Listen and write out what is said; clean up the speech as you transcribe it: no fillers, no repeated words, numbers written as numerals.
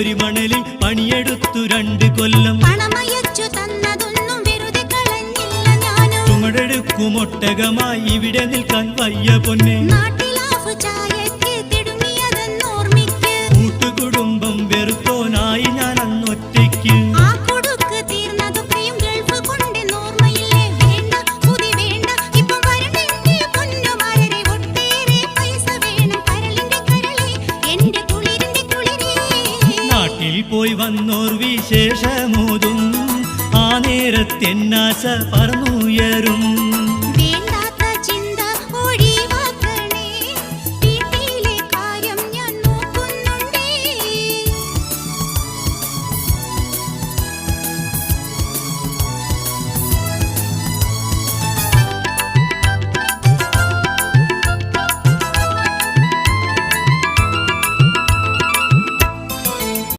ഒരു മണലിൽ പണിയെടുത്തു 2 കൊല്ലം പണമയച്ചു തന്നതൊന്നും വെറുതെ കളഞ്ഞില്ല ഞാനും ചുമടെടുക്കും ഒട്ടകമായി ഇവിടെ നിൽക്കാൻ വയ്യ പൊന്നെ നാട്ടിലാഫ് ചായക്ക് തിടുങ്ങിയതെന്നോർമ്മിക്ക് കൂട്ടുകുടുംബം വെറുത്തോനായി ഞാൻ അന്നൊറ്റയ്ക്ക് ആ കൊടുക്ക് തീർന്നതൊക്കെയും ഗൾഫ് കൊണ്ടെന്നോർമ്മയില്ലേ വേണ്ട പുതി വേണ്ട ഇപ്പം വരണെന്റെ പൊന്നുമാരരെ ഒട്ടേറെ പൈസ വേണം കരളിന്റെ കരളെ എന്റെ കുളിരിന്റെ കുളിരേ നാട്ടിൽ പോയി വന്നോർ വിശേഷമോതും ആ നേരത്തെന്നാശ പറന്നുയരും